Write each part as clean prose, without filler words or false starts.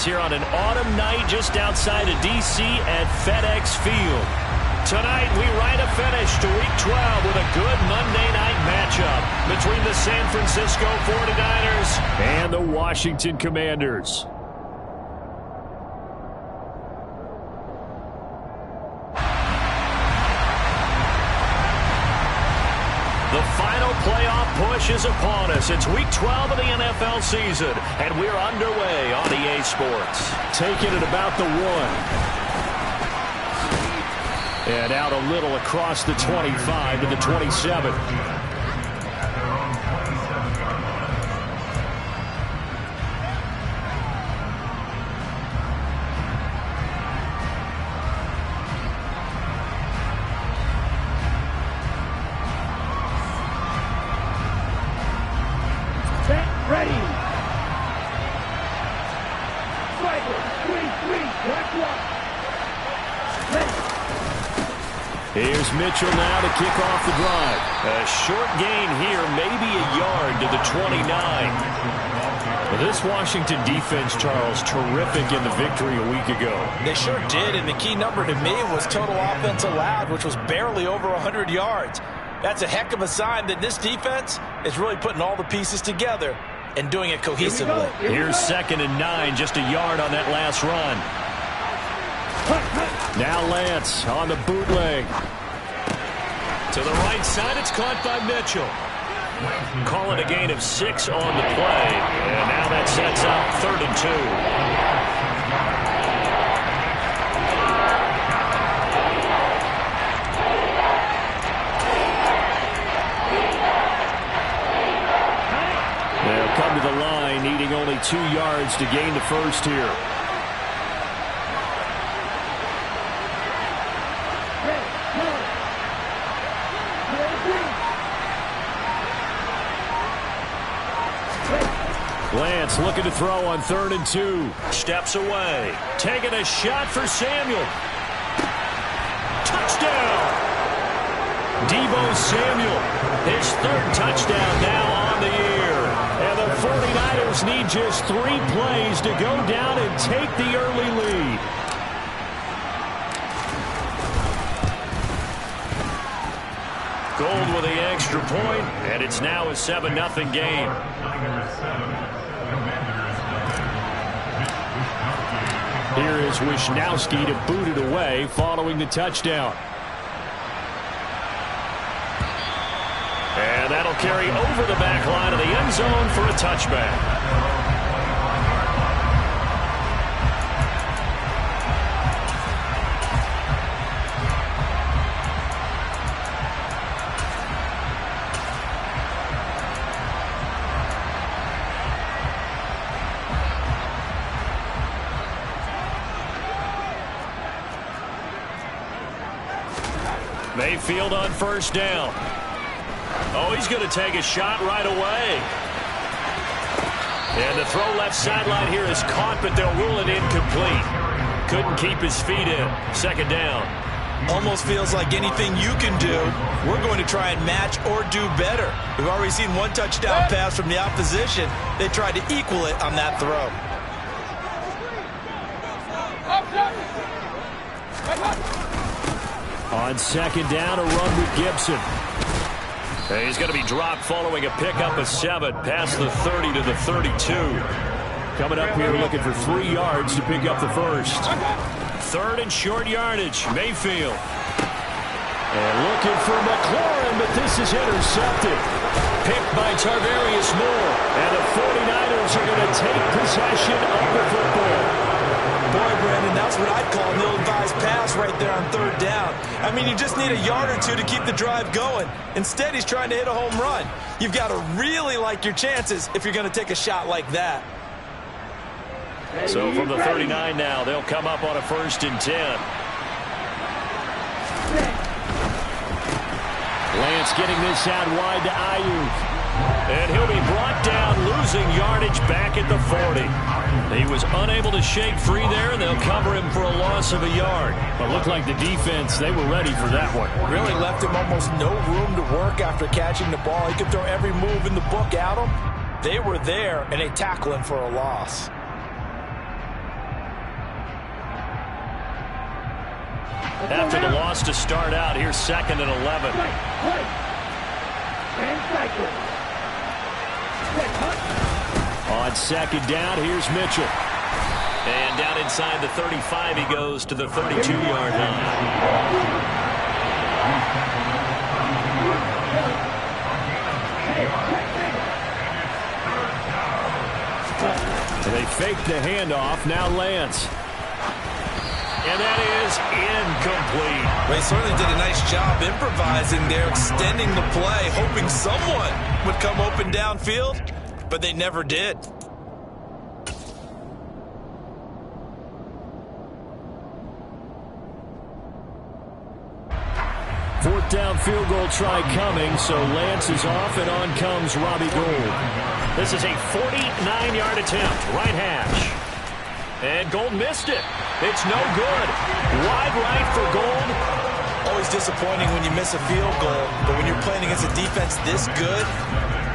here on an autumn night just outside of D.C. at FedEx Field. Tonight, we write a finish to Week 12 with a good Monday night matchup between the San Francisco 49ers and the Washington Commanders. The final playoff push is upon us. It's Week 12 of the NFL season, and we're underway on EA Sports. Taking it about the 1. And out a little across the 25 to the 27. Here's Mitchell now to kick off the drive. A short gain here, maybe a yard to the 29. Well, this Washington defense, Charles, terrific in the victory a week ago. They sure did, and the key number to me was total offense allowed, which was barely over 100 yards. That's a heck of a sign that this defense is really putting all the pieces together and doing it cohesively. Here's 2nd and 9, just a yard on that last run. Now Lance on the bootleg. To the right side, it's caught by Mitchell. Calling a gain of 6 on the play. And now that sets up 3rd and 2. They'll come to the line, needing only 2 yards to gain the first here. Lance looking to throw on 3rd and 2. Steps away. Taking a shot for Samuel. Touchdown! Deebo Samuel. His 3rd touchdown now on the year. And the 49ers need just 3 plays to go down and take the early lead. Gold with the extra point, and it's now a 7-0 game. Here is Wisnowski to boot it away following the touchdown. And that'll carry over the back line of the end zone for a touchback. Mayfield on 1st down. Oh, he's going to take a shot right away. And the throw left sideline here is caught, but they'll rule it incomplete. Couldn't keep his feet in. 2nd down. Almost feels like anything you can do, we're going to try and match or do better. We've already seen 1 touchdown pass from the opposition. They tried to equal it on that throw. On 2nd down, a run with Gibson. And he's going to be dropped following a pickup of 7 past the 30 to the 32. Coming up here looking for 3 yards to pick up the first. 3rd and short yardage, Mayfield. And looking for McLaurin, but this is intercepted. Picked by Tarvarius Moore. And the 49ers are going to take possession of the football. Boy, Brandon, that's what I'd call an ill-advised pass right there on 3rd down. I mean, you just need a yard or 2 to keep the drive going. Instead, he's trying to hit a home run. You've got to really like your chances if you're going to take a shot like that. So from the 39 now, they'll come up on a 1st and 10. Lance getting this out wide to Ayuk. And he'll be brought down, losing yardage back at the 40. He was unable to shake free there, and they'll cover him for a loss of a yard. But looked like the defense, they were ready for that one. Really left him almost no room to work after catching the ball. He could throw every move in the book at him. They were there, and they tackle him for a loss. after the loss to start out. Here's 2nd and 11. On 2nd down, here's Mitchell. And down inside the 35, he goes to the 32-yard line. They fake the handoff. Now Lance. And that is incomplete. They certainly did a nice job improvising there, extending the play, hoping someone would come open downfield, but they never did. Fourth down field goal try coming, so Lance is off, and on comes Robbie Gould. This is a 49-yard attempt, right hash. And Gould missed it. It's no good. Wide right for Gould. Always disappointing when you miss a field goal, but when you're playing against a defense this good,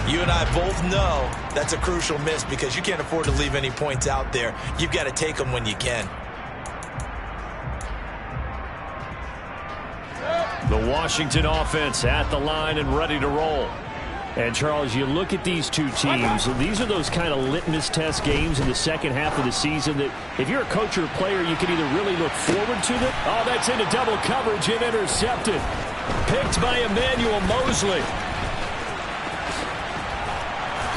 you and I both know that's a crucial miss because you can't afford to leave any points out there. You've got to take them when you can. The Washington offense at the line and ready to roll. And, Charles, you look at these two teams, and these are those kind of litmus test games in the second half of the season that if you're a coach or a player, you can either really look forward to them. Oh, that's into double coverage and intercepted. Picked by Emmanuel Mosley.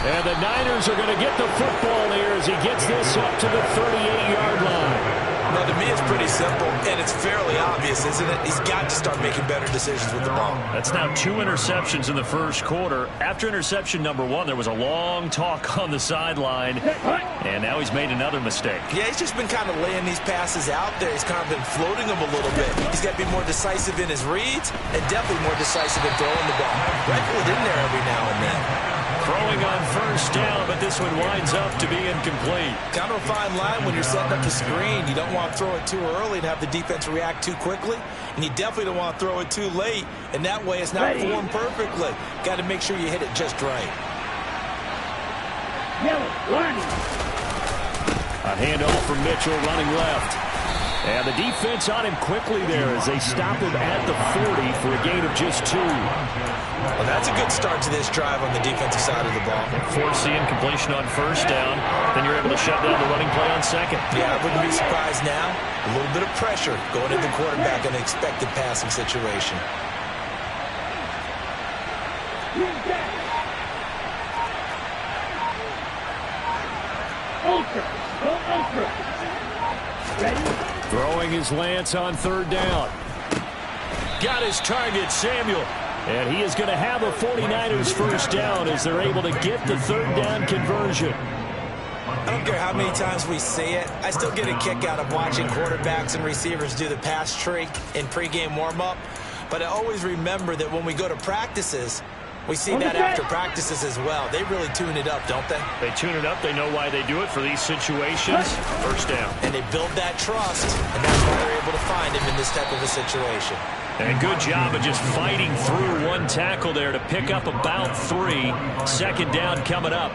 And the Niners are going to get the football here as he gets this up to the 38-yard line. Now, to me, it's pretty simple, and it's fairly obvious, isn't it? He's got to start making better decisions with the ball. That's now 2 interceptions in the first quarter. After interception number 1, there was a long talk on the sideline, and now he's made another mistake. Yeah, he's just been kind of laying these passes out there. He's kind of been floating them a little bit. He's got to be more decisive in his reads and definitely more decisive in throwing the ball. Rifle it in there every now and then. Throwing on first down, but this one winds up to be incomplete. Kind of a fine line when you're setting up the screen. You don't want to throw it too early and have the defense react too quickly. And you definitely don't want to throw it too late. And that way it's not formed perfectly. Got to make sure you hit it just right. A handoff from Mitchell running left. And the defense on him quickly there as they stop him at the 40 for a gain of just 2. Well, that's a good start to this drive on the defensive side of the ball. Force the incompletion on first down. Then you're able to shut down the running play on second. Yeah, I wouldn't be surprised now. A little bit of pressure going into the quarterback in an expected passing situation. Throwing his Lance on 3rd down. Got his target, Samuel. And he is going to have a 49ers first down as they're able to get the 3rd down conversion. I don't care how many times we say it. I still get a kick out of watching quarterbacks and receivers do the pass tree in pregame warm-up. But I always remember that when we go to practices, we see that after practices as well. They really tune it up, don't they? They tune it up. They know why they do it for these situations. First down. And they build that trust, and that's why they're able to find him in this type of a situation. And a good job of just fighting through one tackle there to pick up about 3. 2nd down coming up.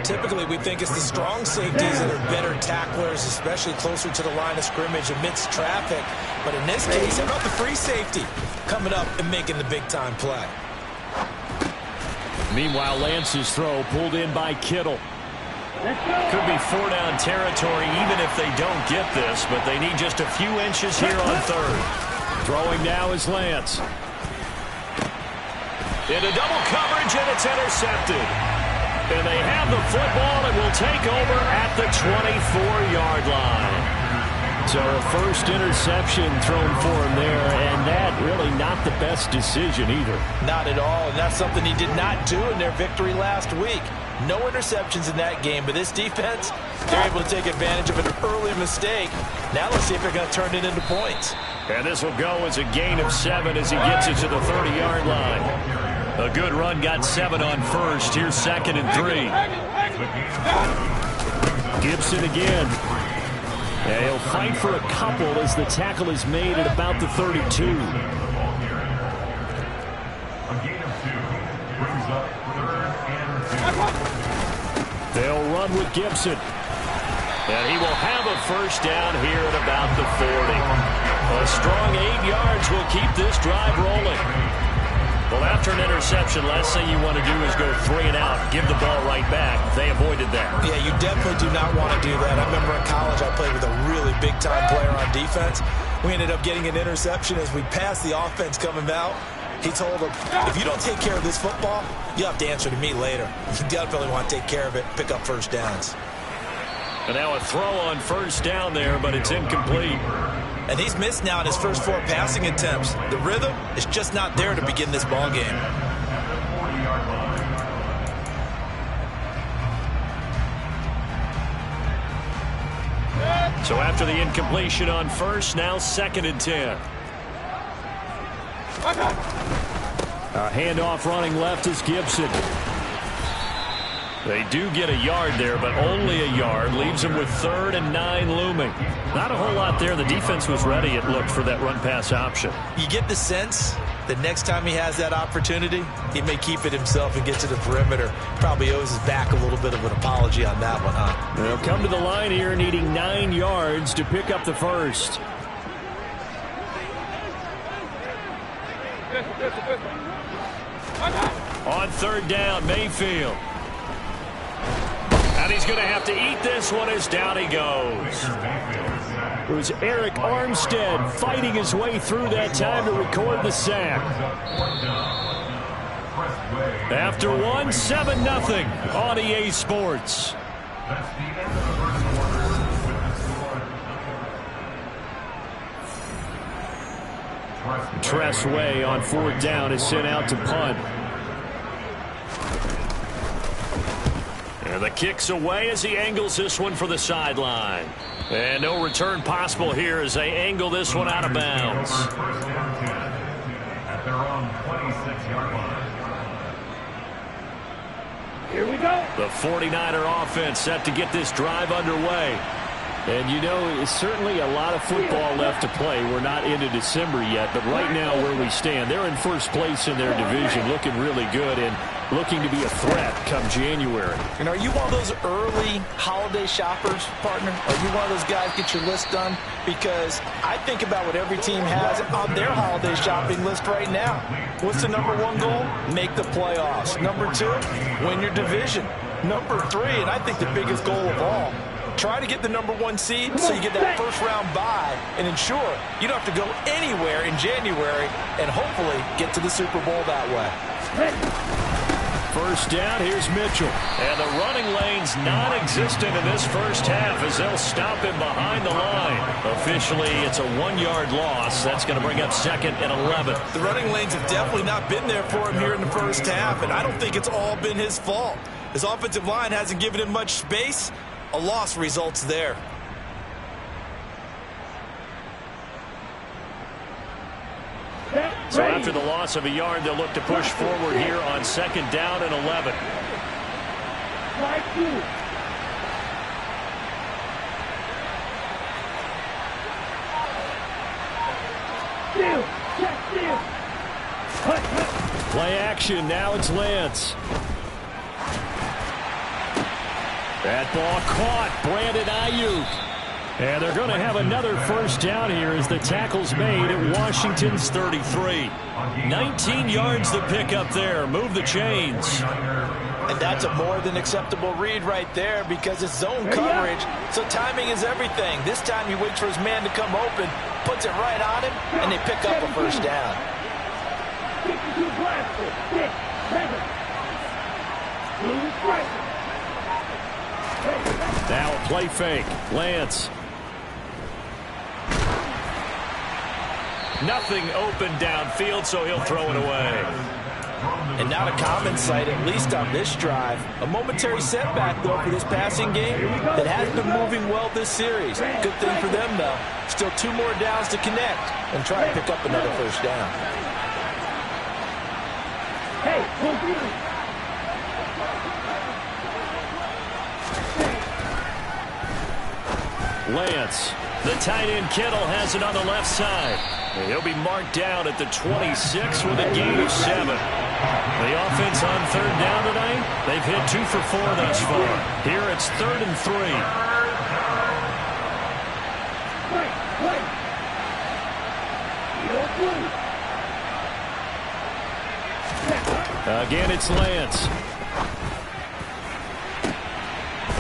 Typically, we think it's the strong safeties that are better tacklers, especially closer to the line of scrimmage amidst traffic. But in this case, how about the free safety coming up and making the big-time play? Meanwhile, Lance's throw pulled in by Kittle. Could be 4-down territory even if they don't get this, but they need just a few inches here on 3rd. Throwing now is Lance. Into double coverage, and it's intercepted. And they have the football and will take over at the 24-yard line. So a first interception thrown for him there, and that really not the best decision either. Not at all, and that's something he did not do in their victory last week. No interceptions in that game, but this defense, they're able to take advantage of an early mistake. Now let's see if they're going to turn it into points. And this will go as a gain of 7 as he gets it to the 30-yard line. A good run, got 7 on first. Here's 2nd and 3. Gibson again. Yeah, he'll fight for a couple as the tackle is made at about the 32. A gain of 2 brings up 3rd and 2. They'll run with Gibson. And he will have a first down here at about the 40. A strong 8 yards will keep this drive rolling. Well, after an interception, last thing you want to do is go 3 and out, give the ball right back. They avoided that. Yeah, you definitely do not want to do that. I remember in college I played with a really big-time player on defense. We ended up getting an interception as we passed the offense coming out. He told him, if you don't take care of this football, you'll have to answer to me later. You definitely want to take care of it, pick up first downs. And now a throw on first down there, but it's incomplete. And he's missed now in his first 4 passing attempts. The rhythm is just not there to begin this ball game. So after the incompletion on first, now 2nd and 10. A handoff running left is Gibson. They do get a yard there, but only a yard. Leaves them with 3rd and 9 looming. Not a whole lot there. The defense was ready, it looked, for that run-pass option. You get the sense that next time he has that opportunity, he may keep it himself and get to the perimeter. Probably owes his back a little bit of an apology on that one, huh? They'll come to the line here needing 9 yards to pick up the first. On 3rd down, Mayfield. And he's going to have to eat this one as down he goes. It was Eric Armstead fighting his way through that time to record the sack. After one, 7-0 on EA Sports. Tressway on 4th down is sent out to punt. And the kick's away as he angles this one for the sideline. And no return possible here as they angle this one out of bounds. At their own 26-yard line. Here we go. The 49er offense set to get this drive underway. And, you know, it's certainly a lot of football left to play. We're not into December yet, but right now where we stand, they're in first place in their division, looking really good and looking to be a threat come January. And are you one of those early holiday shoppers, partner? Are you one of those guys get your list done? Because I think about what every team has on their holiday shopping list right now. What's the number 1 goal? Make the playoffs. Number 2, win your division. Number 3, and I think the biggest goal of all, try to get the number 1 seed so you get that first-round bye and ensure you don't have to go anywhere in January and hopefully get to the Super Bowl that way. First down, here's Mitchell. And the running lane's non-existent in this first half as they'll stop him behind the line. Officially, it's a 1-yard loss. That's going to bring up 2nd and 11. The running lanes have definitely not been there for him here in the first half, and I don't think it's all been his fault. His offensive line hasn't given him much space. A loss results there. So after the loss of a yard, they'll look to push forward here on 2nd down and 11. Play action. Now it's Lance. That ball caught. Brandon Ayuk. And they're going to have another first down here as the tackle's made at Washington's 33. 19 yards to pick up there. Move the chains. And that's a more than acceptable read right there because it's zone coverage, so timing is everything. This time he waits for his man to come open, puts it right on him, and they pick up a first down. Now a play fake. Lance. Nothing open downfield, so he'll throw it away. And not a common sight, at least on this drive. A momentary setback, though, for this passing game that has been moving well this series. Good thing for them, though. Still 2 more downs to connect and try to pick up another first down. Lance. The tight end Kittle has it on the left side. He'll be marked down at the 26 with a gain of 7. The offense on 3rd down tonight, they've hit 2 for 4 thus far. Here it's 3rd and 3. Again, it's Lance.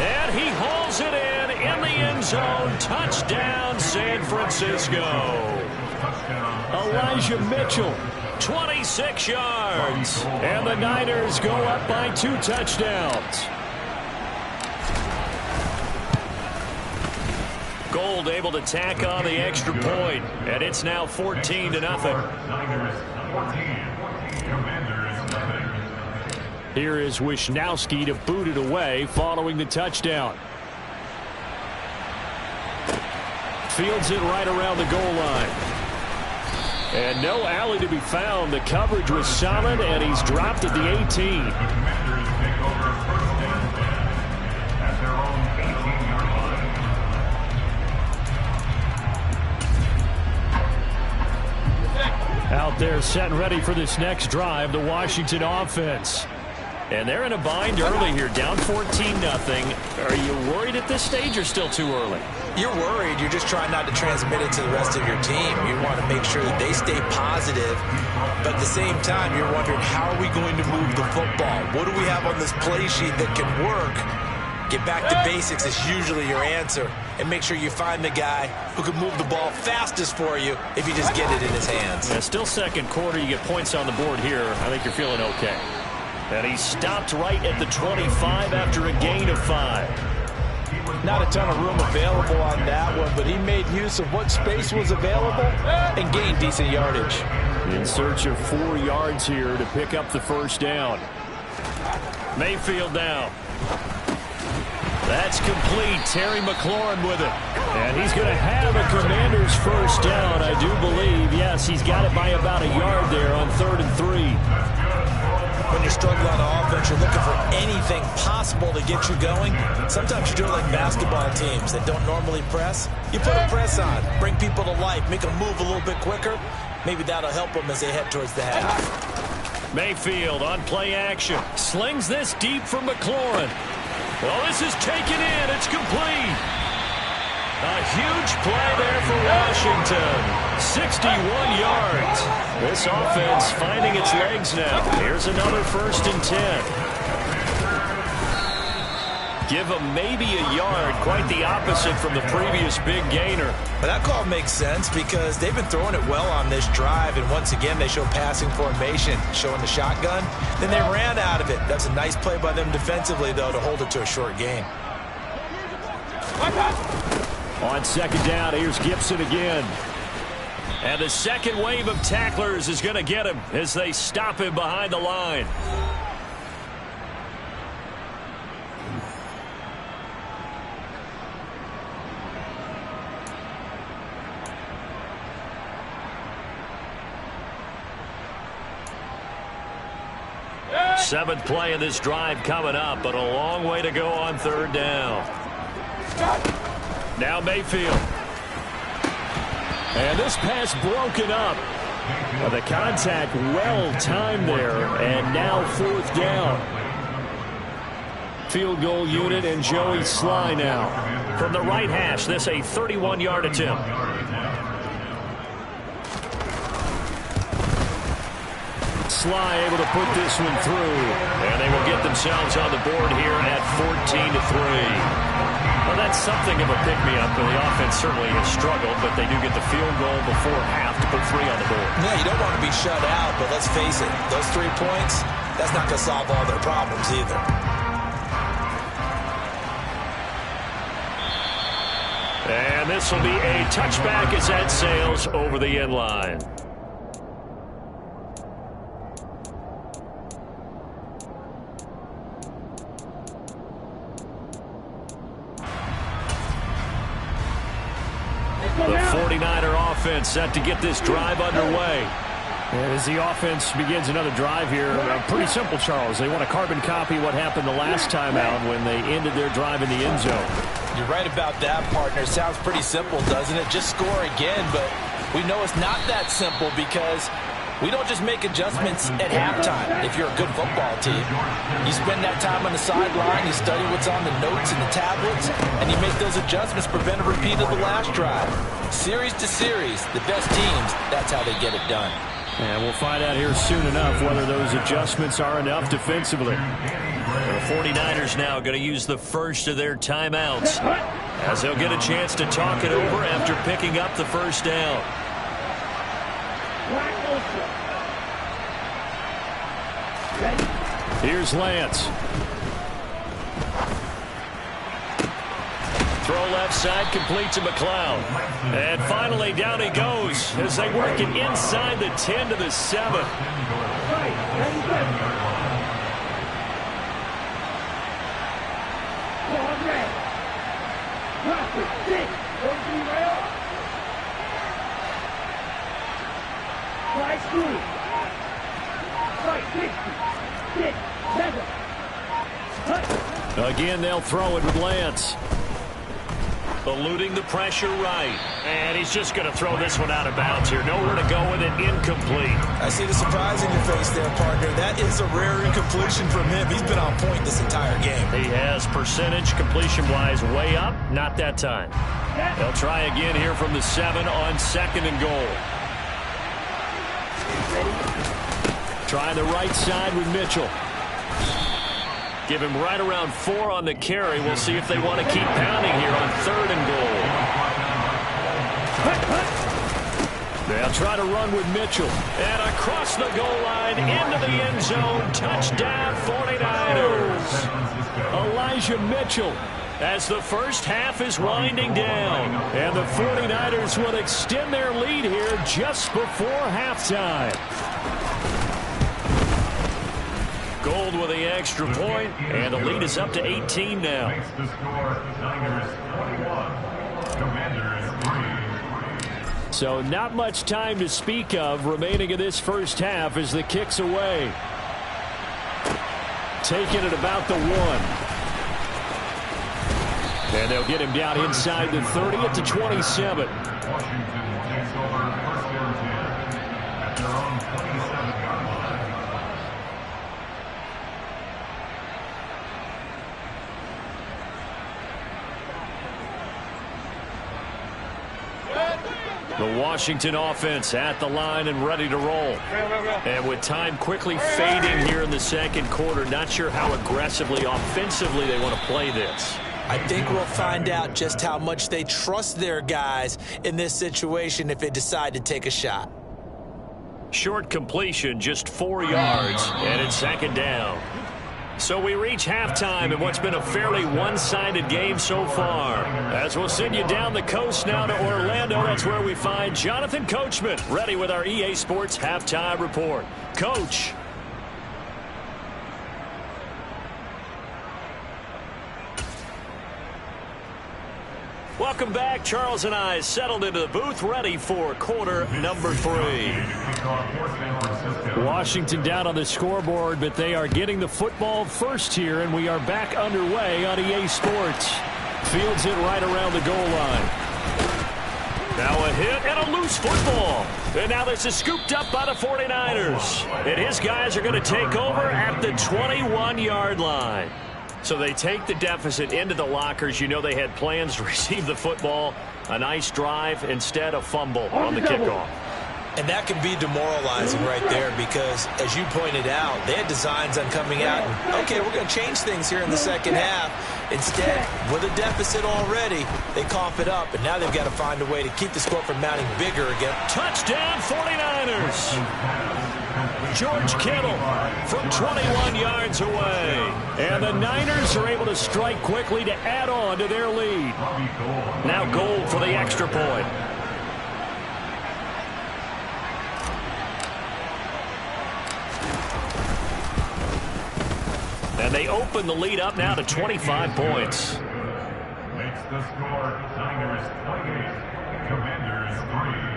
And he hauls it in the end zone. Touchdown, San Francisco. Elijah Mitchell, 26 yards. And the Niners go up by 2 touchdowns. Gold able to tack on the extra point, and it's now 14-0. Niners 14, Commanders nothing. Here is Wisnowski to boot it away following the touchdown. Fields it right around the goal line. And no alley to be found. The coverage was solid, and he's dropped at the 18. The Commanders take over first and 10 at their own 18-yard line. Out there set and ready for this next drive, the Washington offense. And they're in a bind early here, down 14-0. Are you worried at this stage or still too early? You're worried. You're just trying not to transmit it to the rest of your team. You want to make sure that they stay positive. But at the same time, you're wondering, how are we going to move the football? What do we have on this play sheet that can work? Get back to basics is usually your answer. And make sure you find the guy who can move the ball fastest for you if you just get it in his hands. Yeah, still second quarter. You get points on the board here. I think you're feeling okay. And he stopped right at the 25 after a gain of 5. Not a ton of room available on that one, but he made use of what space was available and gained decent yardage. In search of 4 yards here to pick up the first down. Mayfield down. That's complete. Terry McLaurin with it. And he's going to have a Commanders first down, I do believe. Yes, he's got it by about a yard there on 3rd and 3. When you're struggling on offense, you're looking for anything possible to get you going. Sometimes you do it like basketball teams that don't normally press. You put a press on, bring people to life, make them move a little bit quicker. Maybe that'll help them as they head towards the half. Mayfield on play action. Slings this deep for McLaurin. Well, this is taken in. It's complete. A huge play there for Washington. 61 yards. This offense finding its legs now. Here's another 1st and 10. Give them maybe a yard. Quite the opposite from the previous big gainer. But that call makes sense because they've been throwing it well on this drive. And once again, they show passing formation, showing the shotgun. Then they ran out of it. That's a nice play by them defensively, though, to hold it to a short gain. On 2nd down, here's Gibson again. And the second wave of tacklers is going to get him as they stop him behind the line. Seventh play of this drive coming up, but a long way to go on 3rd down. Now Mayfield. And this pass broken up. The contact well timed there, and now 4th down. Field goal unit and Joey Sly now. From the right hash, this a 31-yard attempt. Sly able to put this one through, and they will get themselves on the board here at 14-3. Well, that's something of a pick-me-up. The offense certainly has struggled, but they do get the field goal before half to put 3 on the board. Yeah, you don't want to be shut out, but let's face it, those 3 points, that's not going to solve all their problems either. And this will be a touchback as that sails over the end line. The 49er offense set to get this drive underway. And as the offense begins another drive here, pretty simple, Charles. They want to carbon copy what happened the last time out when they ended their drive in the end zone. You're right about that, partner. Sounds pretty simple, doesn't it? Just score again, but we know it's not that simple because we don't just make adjustments at halftime if you're a good football team. You spend that time on the sideline, you study what's on the notes and the tablets, and you make those adjustments to prevent a repeat of the last drive. Series to series, the best teams, that's how they get it done. And we'll find out here soon enough whether those adjustments are enough defensively. The 49ers now going to use the first of their timeouts as they'll get a chance to talk it over after picking up the first down. Here's Lance. Throw left side, complete to McLeod. And finally, down he goes as they work it inside the 10 to the 7. Again, they'll throw it with Lance. Eluding the pressure right. And he's just going to throw this one out of bounds here. Nowhere to go with it. Incomplete. I see the surprise in your face there, partner. That is a rare incompletion from him. He's been on point this entire game. He has percentage completion-wise way up. Not that time. They'll try again here from the 7 on 2nd and goal. Trying the right side with Mitchell. Give him right around 4 on the carry. We'll see if they want to keep pounding here on 3rd and goal. They'll try to run with Mitchell. And across the goal line, into the end zone. Touchdown, 49ers. Elijah Mitchell as the first half is winding down. And the 49ers will extend their lead here just before halftime. Gold with the extra point, and the lead is up to 18 now. Makes the score Niners 21, Commanders 3. So not much time to speak of remaining in this first half as the kick's away. Taking it about the 1. And they'll get him down inside the 30 at the 27. Washington takes over 1st and 10 at their own 27-yard line. The Washington offense at the line and ready to roll. And with time quickly fading here in the 2nd quarter, not sure how aggressively, offensively they want to play this. I think we'll find out just how much they trust their guys in this situation if they decide to take a shot. Short completion, just 4 yards, and it's 2nd down. So we reach halftime in what's been a fairly one-sided game so far. As we'll send you down the coast now to Orlando, that's where we find Jonathan Coachman, ready with our EA Sports Halftime Report. Coach. Welcome back. Charles and I settled into the booth, ready for quarter number 3. Washington down on the scoreboard, but they are getting the football first here, and we are back underway on EA Sports. Fields it right around the goal line. Now a hit and a loose football. And now this is scooped up by the 49ers. And his guys are going to take over at the 21-yard line. So they take the deficit into the lockers. You know they had plans to receive the football. A nice drive, instead a fumble on the kickoff. And that can be demoralizing right there because, as you pointed out, they had designs on coming out and, okay, we're going to change things here in the 2nd half. Instead, with a deficit already, they cough it up, and now they've got to find a way to keep the score from mounting bigger again. Touchdown, 49ers! George Kittle from 21 yards away. And the Niners are able to strike quickly to add on to their lead. Now Gold for the extra point. And they open the lead up now to 25 points. Makes the score Niners 28, Commanders 3.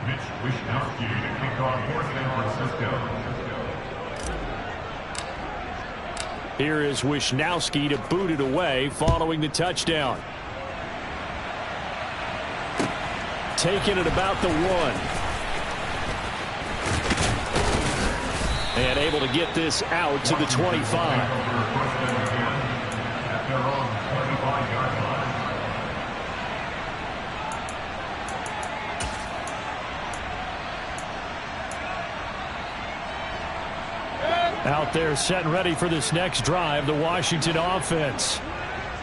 Mitch Wishnowsky to kick off for San Francisco. Here is Wishnowsky to boot it away following the touchdown. Taking it about the 1. And able to get this out to the 25. Out there set and ready for this next drive, the Washington offense.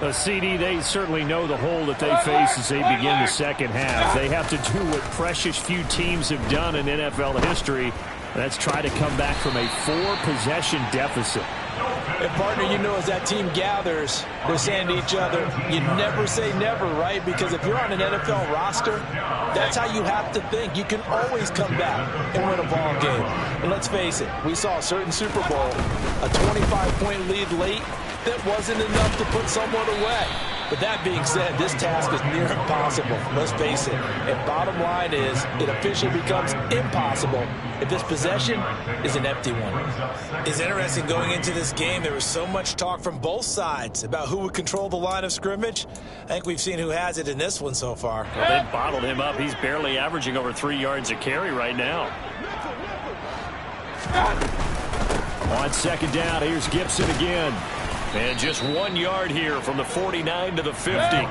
A CD, they certainly know the hole that they face as they begin the second half. They have to do what precious few teams have done in NFL history. That's try to come back from a 4-possession deficit. And partner, you know, as that team gathers, they're saying to each other, you never say never, right? Because if you're on an NFL roster, that's how you have to think. You can always come back and win a ball game. And let's face it, we saw a certain Super Bowl, a 25-point lead late that wasn't enough to put someone away. But that being said, this task is near impossible. Let's face it. And bottom line is, it officially becomes impossible if this possession is an empty one. It's interesting going into this game. There was so much talk from both sides about who would control the line of scrimmage. I think we've seen who has it in this one so far. Well, they've bottled him up. He's barely averaging over 3 yards a carry right now. On second down, here's Gibson again. And just 1 yard here from the 49 to the 50. He was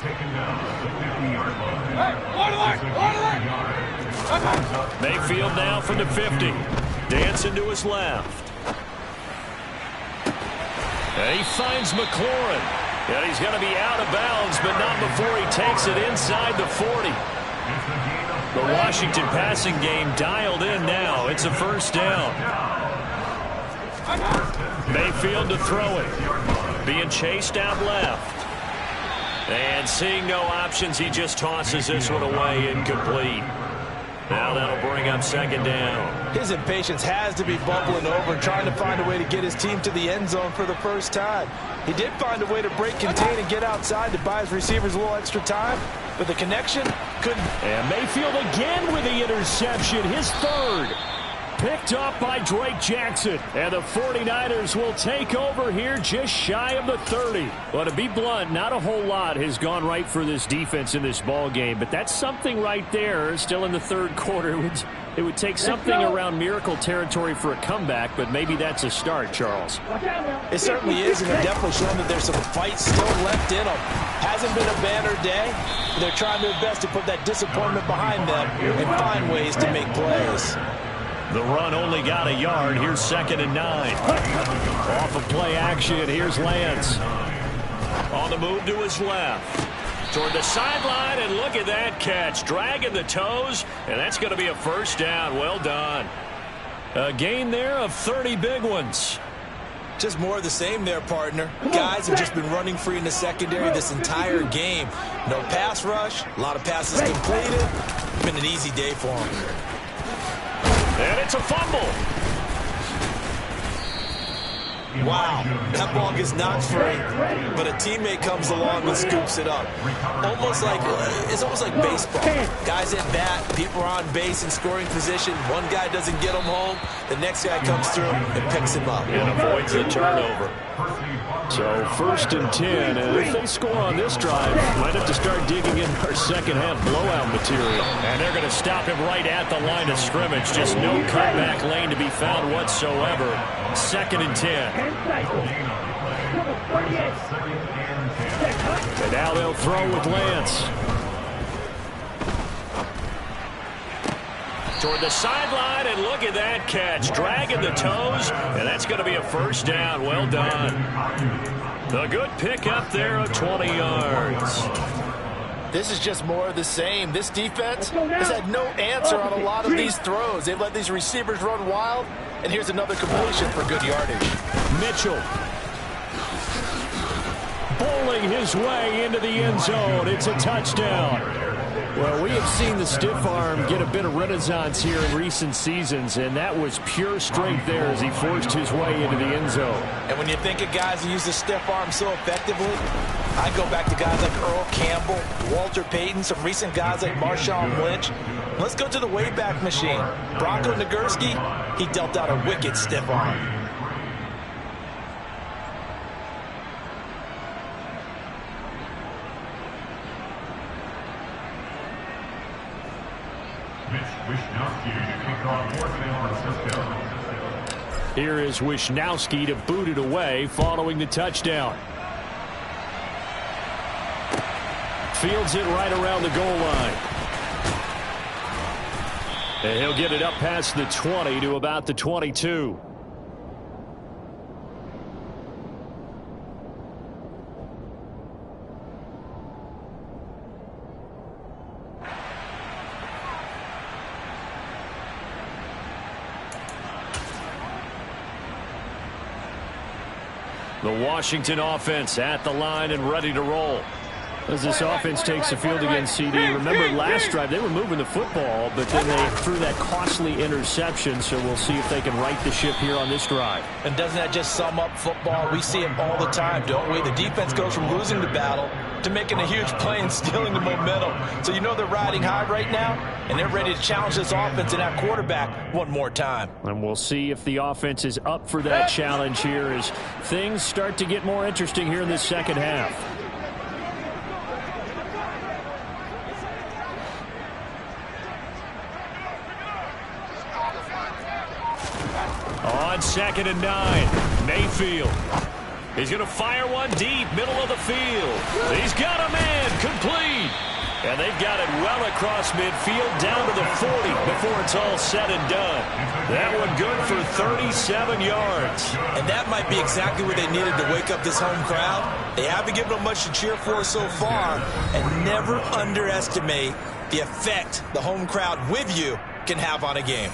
taken down at the 50-yard line. Mayfield now from the 50. Dancing to his left. And he finds McLaurin. And he's going to be out of bounds, but not before he takes it inside the 40. The Washington passing game dialed in now. It's a first down. Mayfield to throw it. Being chased out left. And seeing no options, he just tosses this one away incomplete. Now that'll bring up second down. His impatience has to be bubbling over, trying to find a way to get his team to the end zone for the first time. He did find a way to break contain and get outside to buy his receivers a little extra time, but the connection couldn't. And Mayfield again with the interception, his third. Picked up by Drake Jackson. And the 49ers will take over here just shy of the 30. Well, to be blunt, not a whole lot has gone right for this defense in this ball game. But that's something right there. Still in the third quarter. It would take something around miracle territory for a comeback, but maybe that's a start, Charles. It certainly is, and they're definitely showing that there's some fight still left in them. Hasn't been a banner day. They're trying their best to put that disappointment behind them and find ways to make plays. The run only got a yard. Here's 2nd and 9. Off of play action, here's Lance. On the move to his left. Toward the sideline, and look at that catch. Dragging the toes, and that's going to be a first down. Well done. A gain there of 30 big ones. Just more of the same there, partner. Guys have just been running free in the secondary this entire game. No pass rush, a lot of passes completed. Been an easy day for them. And it's a fumble. Wow, that ball gets knocked free, but a teammate comes along and scoops it up. It's almost like baseball. Guys at bat, people are on base in scoring position. One guy doesn't get him home, the next guy comes through and picks him up. And avoids the turnover. So 1st and 10, and if they score on this drive, might have to start digging in our second half blowout material. And they're going to stop him right at the line of scrimmage. Just no cutback lane to be found whatsoever. 2nd and 10. And now they'll throw with Lance. Toward the sideline, and look at that catch. Dragging the toes, and that's going to be a first down. Well done. The good pick up there of 20 yards. This is just more of the same. This defense has had no answer on a lot of these throws. They've let these receivers run wild, and here's another completion for good yardage. Mitchell bowling his way into the end zone. It's a touchdown. Well, we have seen the stiff arm get a bit of renaissance here in recent seasons, and that was pure strength there as he forced his way into the end zone. And when you think of guys who use the stiff arm so effectively, I go back to guys like Earl Campbell, Walter Payton, some recent guys like Marshawn Lynch. Let's go to the Wayback Machine. Bronco Nagurski, he dealt out a wicked stiff arm. Mitch Wisnowski to kick off 4th San Francisco. Here is Wisnowski to boot it away following the touchdown. Fields it right around the goal line. And he'll get it up past the 20 to about the 22. The Washington offense at the line and ready to roll. As this offense takes the field against CD, remember last drive they were moving the football, but then they threw that costly interception, so we'll see if they can right the ship here on this drive. And doesn't that just sum up football? We see it all the time, don't we? The defense goes from losing the battle to making a huge play and stealing the momentum. So you know they're riding high right now, and they're ready to challenge this offense and that quarterback one more time. And we'll see if the offense is up for that challenge here as things start to get more interesting here in this second half. On 2nd and 9, Mayfield. He's going to fire one deep, middle of the field. He's got a man, complete. And they've got it well across midfield, down to the 40 before it's all said and done. That one good for 37 yards. And that might be exactly what they needed to wake up this home crowd. They haven't given them much to cheer for so far. And never underestimate the effect the home crowd with you can have on a game.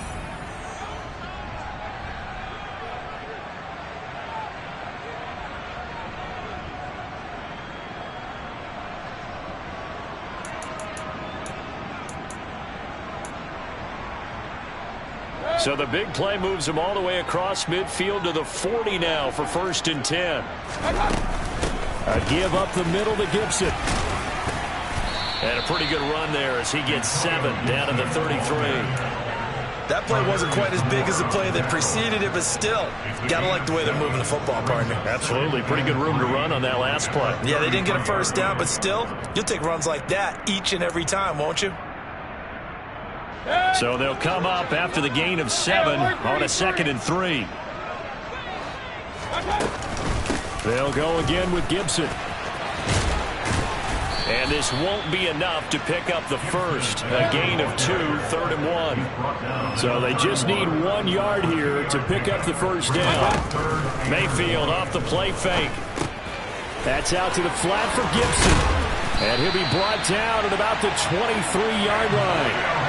So the big play moves him all the way across midfield to the 40 now for 1st and 10. A give up the middle to Gibson. And a pretty good run there as he gets 7 down to the 33. That play wasn't quite as big as the play that preceded it, but still, gotta like the way they're moving the football, partner. Absolutely. Pretty good room to run on that last play. Yeah, they didn't get a first down, but still, you'll take runs like that each and every time, won't you? So they'll come up after the gain of 7 on a 2nd and 3. They'll go again with Gibson. And this won't be enough to pick up the first. A gain of 2, 3rd and 1. So they just need 1 yard here to pick up the first down. Mayfield off the play fake. That's out to the flat for Gibson. And he'll be brought down at about the 23-yard line.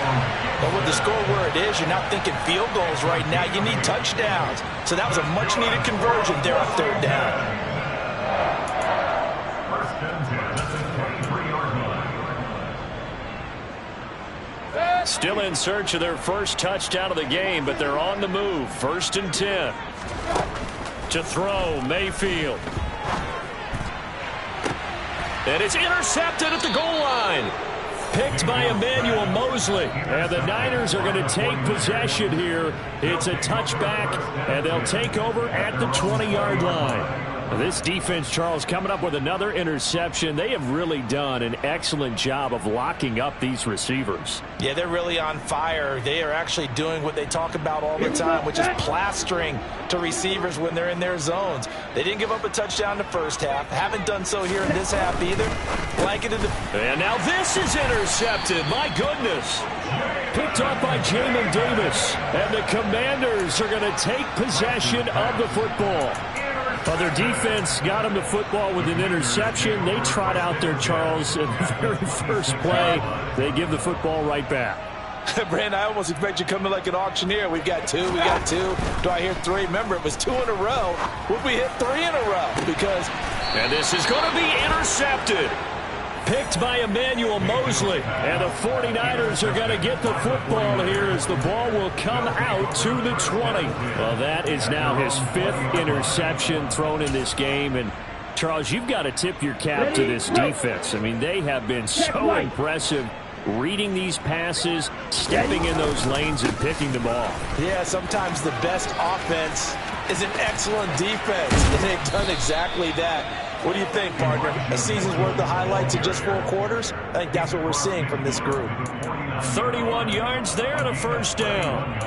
But with the score where it is, you're not thinking field goals right now. You need touchdowns. So that was a much-needed conversion there on 3rd down. 1st and 10 at the 23-yard line. Still in search of their first touchdown of the game, but they're on the move. 1st and 10. To throw, Mayfield. And it's intercepted at the goal line. Picked by Emmanuel Mosley. And the Niners are going to take possession here. It's a touchback, and they'll take over at the 20-yard line. This defense, Charles, coming up with another interception. They have really done an excellent job of locking up these receivers. Yeah, they're really on fire. They are actually doing what they talk about all the time, which is plastering to receivers when they're in their zones. They didn't give up a touchdown in the first half. Haven't done so here in this half either. Blanketed the... And now this is intercepted. My goodness. Picked up by Jamin Davis. And the Commanders are going to take possession of the football. Well, their defense got them the football with an interception. They trot out there, Charles, in the very first play. They give the football right back. Brand, I almost expect you to come in like an auctioneer. We've got 2, we got 2. Do I hear 3? Remember, it was 2 in a row. Would we hit 3 in a row? Because... And this is going to be intercepted. Picked by Emmanuel Mosley. And the 49ers are going to get the football here as the ball will come out to the 20. Well, that is now his 5th interception thrown in this game. And, Charles, you've got to tip your cap to this defense. I mean, they have been so impressive reading these passes, stepping in those lanes, and picking them off. Yeah, sometimes the best offense is an excellent defense, and they've done exactly that. What do you think, partner? A season's worth of highlights in just 4 quarters? I think that's what we're seeing from this group. 31 yards there and a first down.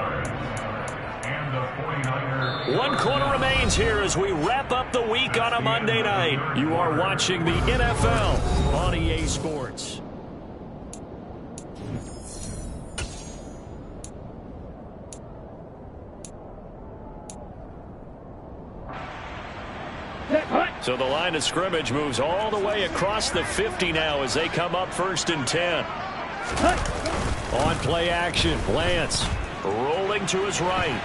One quarter remains here as we wrap up the week on a Monday night. You are watching the NFL on EA Sports. So the line of scrimmage moves all the way across the 50 now as they come up 1st and 10. On play action, Lance rolling to his right.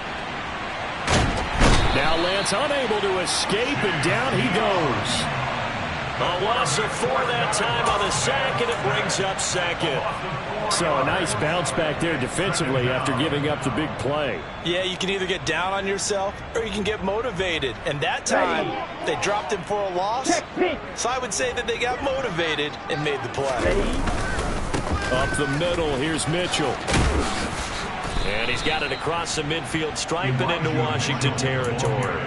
Now Lance unable to escape, and down he goes. A loss of 4 that time on the sack, and it brings up 2nd. So a nice bounce back there defensively after giving up the big play. Yeah, you can either get down on yourself or you can get motivated. And that time, they dropped him for a loss. So I would say that they got motivated and made the play. Up the middle, here's Mitchell. And he's got it across the midfield stripe and into Washington territory.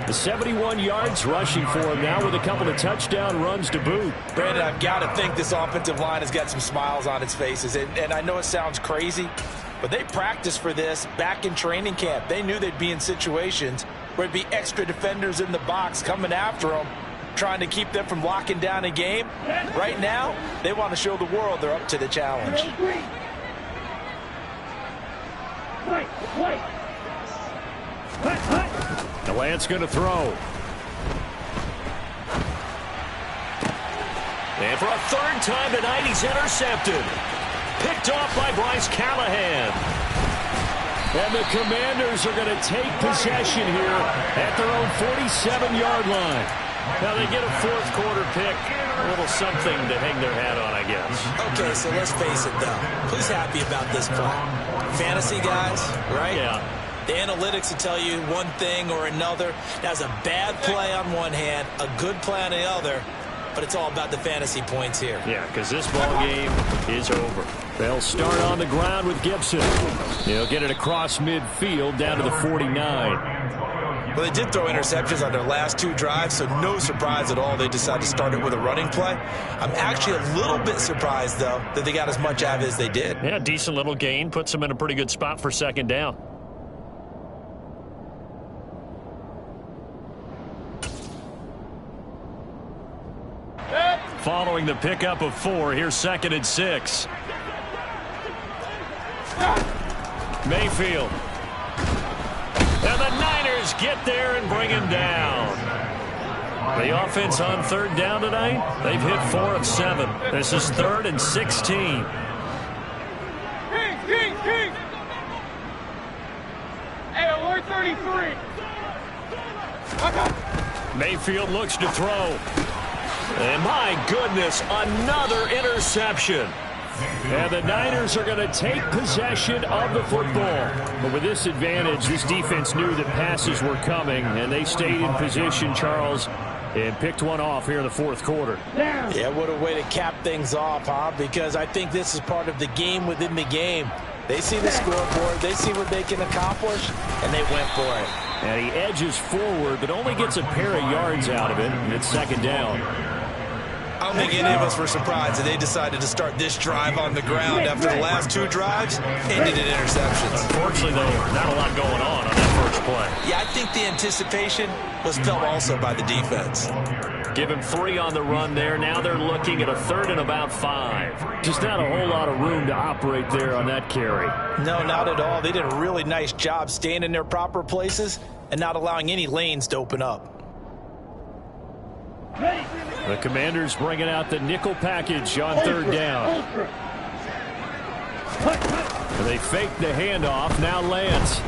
The 71 yards rushing for him now with a couple of touchdown runs to boot. Brandon, I've got to think this offensive line has got some smiles on its faces. And I know it sounds crazy, but they practiced for this back in training camp. They knew they'd be in situations where there'd be extra defenders in the box coming after them, trying to keep them from locking down a game. Right now, they want to show the world they're up to the challenge. The Lance going to throw. And for a 3rd time tonight, he's intercepted. Picked off by Bryce Callahan. And the Commanders are going to take possession here at their own 47-yard line. Now they get a 4th quarter pick. A little something to hang their hat on, I guess. Okay, so let's face it, though. Who's happy about this play? Fantasy guys, right? Yeah. The analytics will tell you one thing or another. That's a bad play on one hand, a good play on the other, but it's all about the fantasy points here. Yeah, because this ball game is over. They'll start on the ground with Gibson. He'll get it across midfield down to the 49. Well, they did throw interceptions on their last 2 drives, so no surprise at all they decided to start it with a running play. I'm actually a little bit surprised, though, that they got as much out of it as they did. Yeah, decent little gain. Puts them in a pretty good spot for 2nd down. Following the pickup of 4, here's 2nd and 6. Mayfield. And the Niners get there and bring him down. The offense on 3rd down tonight, they've hit 4 of 7. This is 3rd and 16. Hey, alert 33. Mayfield looks to throw. And my goodness, another interception. And the Niners are going to take possession of the football. But with this advantage, this defense knew that passes were coming, and they stayed in position, Charles, and picked one off here in the 4th quarter. Yeah, what a way to cap things off, huh? Because I think this is part of the game within the game. They see the scoreboard, they see what they can accomplish, and they went for it. And he edges forward, but only gets a pair of yards out of it, and it's 2nd down. I don't think any of us were surprised that they decided to start this drive on the ground after the last 2 drives ended in interceptions. Unfortunately, though, not a lot going on that first play. Yeah, I think the anticipation was felt also by the defense. Give him 3 on the run there. Now they're looking at a 3rd and about 5. Just not a whole lot of room to operate there on that carry. No, not at all. They did a really nice job staying in their proper places and not allowing any lanes to open up. The Commanders bringing out the nickel package on 3rd down. And they fake the handoff. Now Lance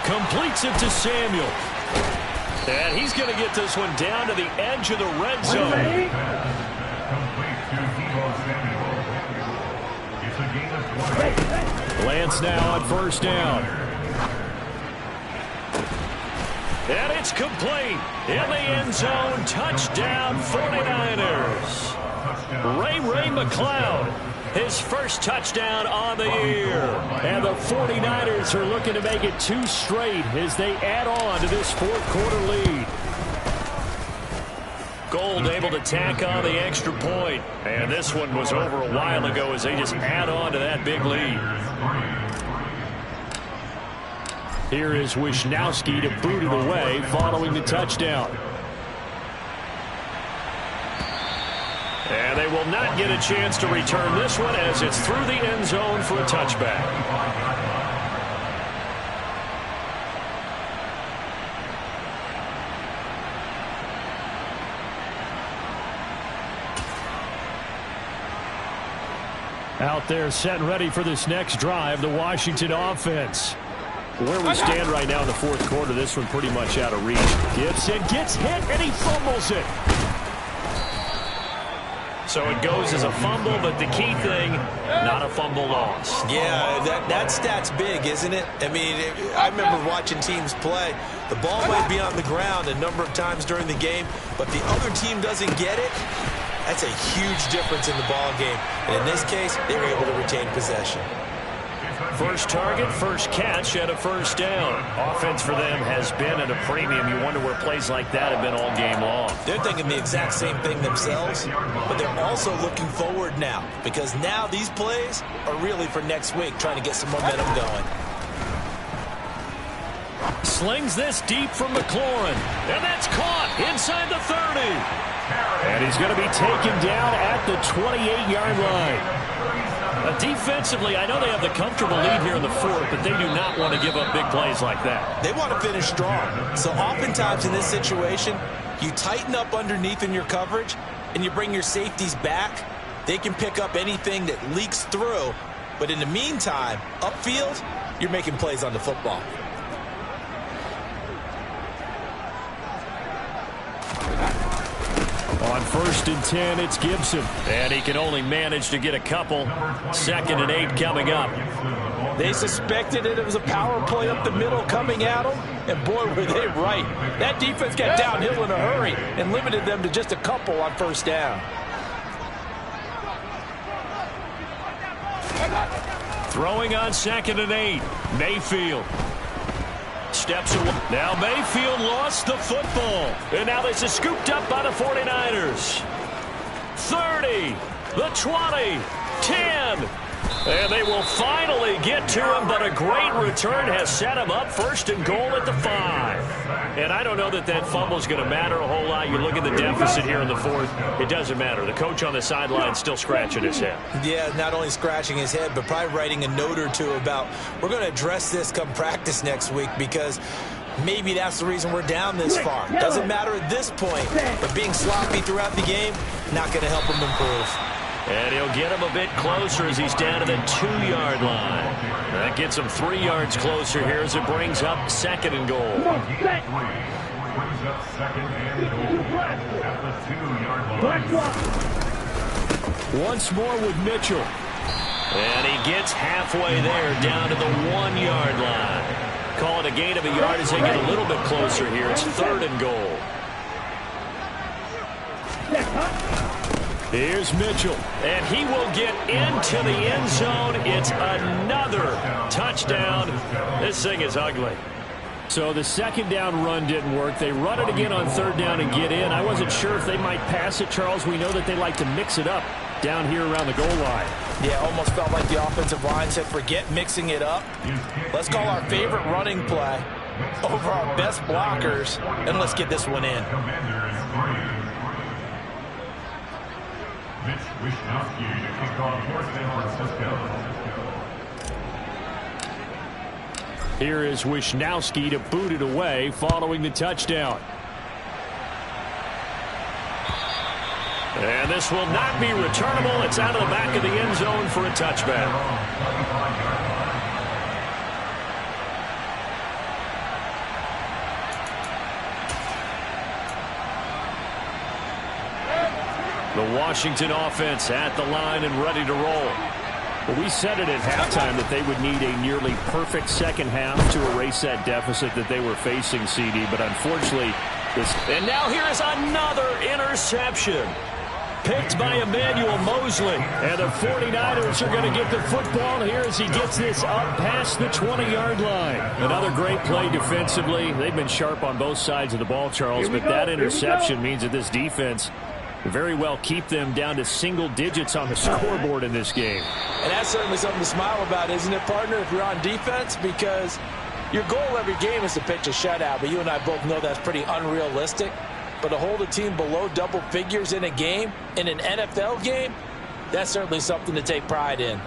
completes it to Samuel. And he's going to get this one down to the edge of the red zone. Lance now on 1st down. And it's complete in the end zone. Touchdown 49ers. Ray McLeod, his first touchdown on the year. And the 49ers are looking to make it 2 straight as they add on to this 4th quarter lead. Gold able to tack on the extra point. And this one was over a while ago as they just add on to that big lead. Here is Wisnowski to boot it away following the touchdown. And they will not get a chance to return this one as it's through the end zone for a touchback. Out there set and ready for this next drive, the Washington offense. Where we stand right now in the fourth quarter, this one pretty much out of reach. Gibson gets hit and he fumbles it. So it goes as a fumble, but the key thing, not a fumble loss. Yeah, that stat's big, isn't it? I mean, I remember watching teams play. The ball might be on the ground a number of times during the game, but the other team doesn't get it. That's a huge difference in the ball game. And in this case, they were able to retain possession. First target, first catch, and a first down. Offense for them has been at a premium. You wonder where plays like that have been all game long. They're thinking the exact same thing themselves, but they're also looking forward now because now these plays are really for next week, trying to get some momentum going. Slings this deep from McLaurin, and that's caught inside the 30. And he's going to be taken down at the 28-yard line. Defensively, I know they have the comfortable lead here in the fourth, but they do not want to give up big plays like that. They want to finish strong. So oftentimes in this situation, you tighten up underneath in your coverage, and you bring your safeties back. They can pick up anything that leaks through. But in the meantime, upfield, you're making plays on the football. On 1st and 10, it's Gibson. And he can only manage to get a couple. 2nd and 8 coming up. They suspected it was a power play up the middle coming at them. And boy, were they right. That defense got downhill in a hurry and limited them to just a couple on first down. Throwing on 2nd and 8. Mayfield. Steps away. Now Mayfield lost the football. And now this is scooped up by the 49ers. 30, the 20, 10. And they will finally get to him, but a great return has set him up 1st and goal at the 5. And I don't know that that fumble is going to matter a whole lot. You look at the deficit here in the fourth, it doesn't matter. The coach on the sideline still scratching his head. Yeah, not only scratching his head, but probably writing a note or two about we're going to address this come practice next week because maybe that's the reason we're down this far. Doesn't matter at this point, but being sloppy throughout the game, not going to help him improve. And he'll get him a bit closer as he's down to the 2-yard line. That gets him 3 yards closer here as it brings up 2nd and goal. Brings up 2nd and goal at the 2-yard line. Once more with Mitchell. And he gets halfway there down to the 1-yard line. Call it a gain of a yard as they get a little bit closer here. It's 3rd and goal. Here's Mitchell, and he will get into the end zone. It's another touchdown. This thing is ugly. So the 2nd down run didn't work. They run it again on 3rd down and get in. I wasn't sure if they might pass it, Charles. We know that they like to mix it up down here around the goal line. Yeah, almost felt like the offensive line said, forget mixing it up. Let's call our favorite running play over our best blockers, and let's get this one in. Wisnowski to kick off for San Francisco. Here is Wisnowski to boot it away following the touchdown. And this will not be returnable. It's out of the back of the end zone for a touchback. The Washington offense at the line and ready to roll. Well, we said it at halftime that they would need a nearly perfect second half to erase that deficit that they were facing, CD. But unfortunately, and now here is another interception. Picked by Emmanuel Mosley. And the 49ers are going to get the football here as he gets this up past the 20-yard line. Another great play defensively. They've been sharp on both sides of the ball, Charles, but that interception means that this defense very well keep them down to single digits on the scoreboard in this game. And that's certainly something to smile about, isn't it, partner, if you're on defense? Because your goal every game is to pitch a shutout, but you and I both know that's pretty unrealistic. But to hold a team below double figures in a game, in an NFL game, that's certainly something to take pride in.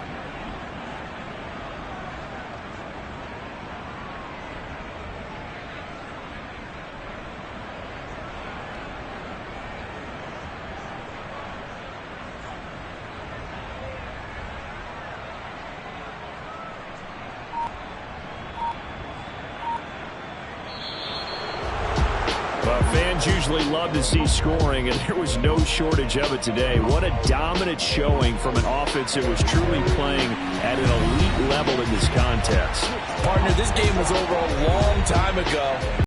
Fans usually love to see scoring, and there was no shortage of it today. What a dominant showing from an offense that was truly playing at an elite level in this contest. Partner, this game was over a long time ago.